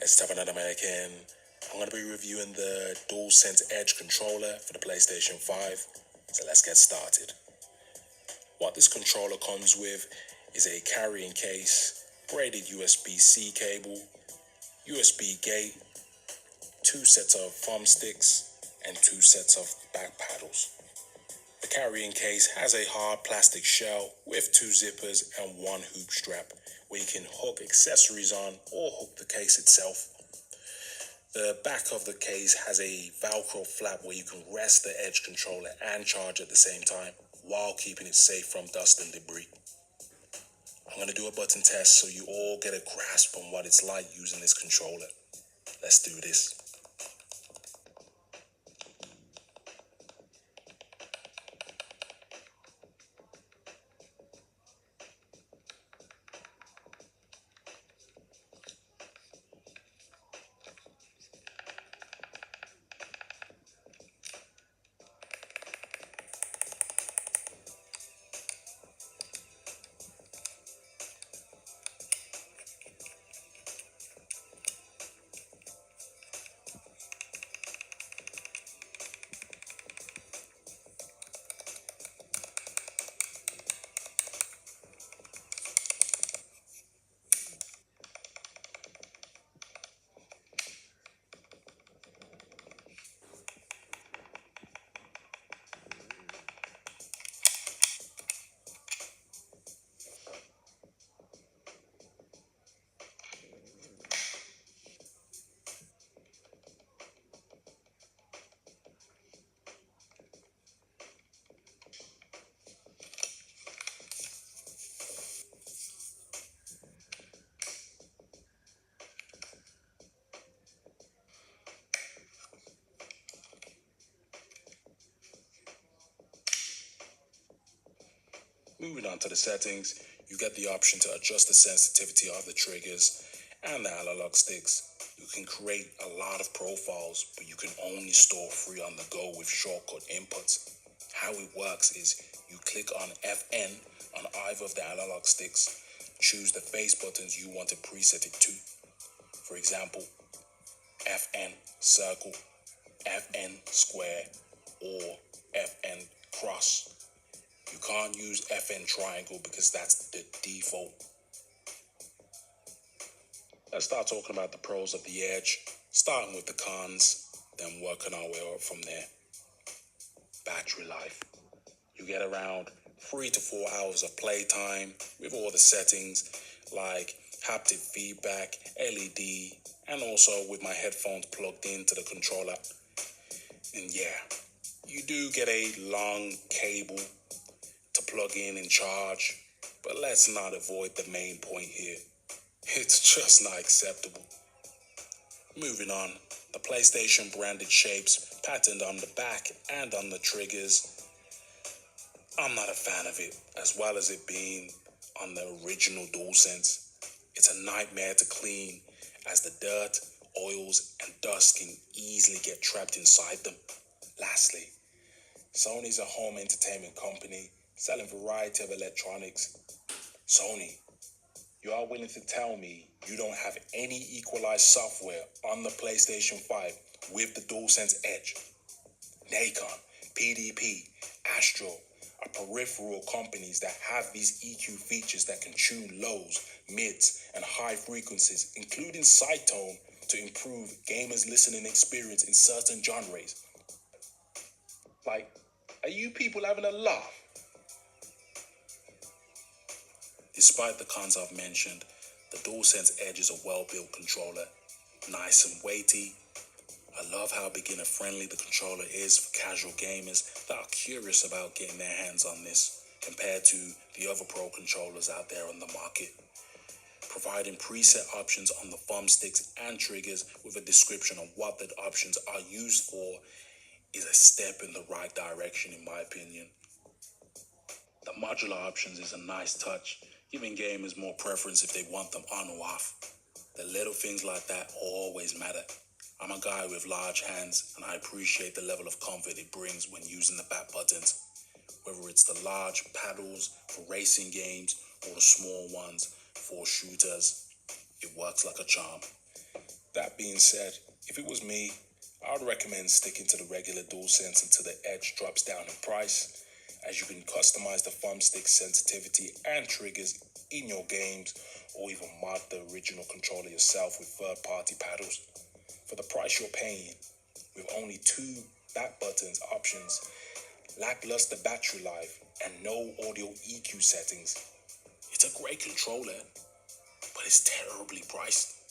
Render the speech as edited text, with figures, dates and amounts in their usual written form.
It's Tavern American. I'm going to be reviewing the DualSense Edge controller for the PlayStation 5. So let's get started. What this controller comes with is a carrying case, braided USB-C cable, USB gate, 2 sets of thumbsticks, and 2 sets of back paddles. The carrying case has a hard plastic shell with 2 zippers and 1 hoop strap where you can hook accessories on or hook the case itself. The back of the case has a Velcro flap where you can rest the Edge controller and charge at the same time while keeping it safe from dust and debris. I'm going to do a button test so you all get a grasp on what it's like using this controller. Let's do this. Moving on to the settings, you get the option to adjust the sensitivity of the triggers and the analog sticks. You can create a lot of profiles, but you can only store 3 on the go with shortcut inputs. How it works is you click on FN on either of the analog sticks, choose the face buttons you want to preset it to. For example, FN circle, FN square, or FN cross. You can't use FN triangle because that's the default. Let's start talking about the pros of the Edge, starting with the cons, then working our way up from there. Battery life. You get around 3 to 4 hours of playtime with all the settings like haptic feedback, LED, and also with my headphones plugged into the controller. And yeah, you do get a long cable to plug in and charge, but let's not avoid the main point here. It's just not acceptable. Moving on, the PlayStation branded shapes patterned on the back and on the triggers. I'm not a fan of it, as well as it being on the original DualSense. It's a nightmare to clean, as the dirt, oils, and dust can easily get trapped inside them. Lastly, Sony's a home entertainment company selling a variety of electronics. Sony, you are willing to tell me you don't have any equalized software on the PlayStation 5 with the DualSense Edge? Nikon, PDP, Astro are peripheral companies that have these EQ features that can tune lows, mids, and high frequencies, including side tone, to improve gamers' listening experience in certain genres. Like, are you people having a laugh? Despite the cons I've mentioned, the DualSense Edge is a well-built controller, nice and weighty. I love how beginner-friendly the controller is for casual gamers that are curious about getting their hands on this compared to the other pro controllers out there on the market. Providing preset options on the thumbsticks and triggers with a description of what the options are used for is a step in the right direction in my opinion. The modular options is a nice touch, giving gamers more preference if they want them on or off. The little things like that always matter. I'm a guy with large hands, and I appreciate the level of comfort it brings when using the back buttons. Whether it's the large paddles for racing games or the small ones for shooters, it works like a charm. That being said, if it was me, I would recommend sticking to the regular DualSense until the Edge drops down in price, as you can customize the thumbstick sensitivity and triggers in your games, or even mod the original controller yourself with third-party paddles. For the price you're paying, with only 2 back buttons options, lackluster battery life, and no audio EQ settings, it's a great controller, but it's terribly priced.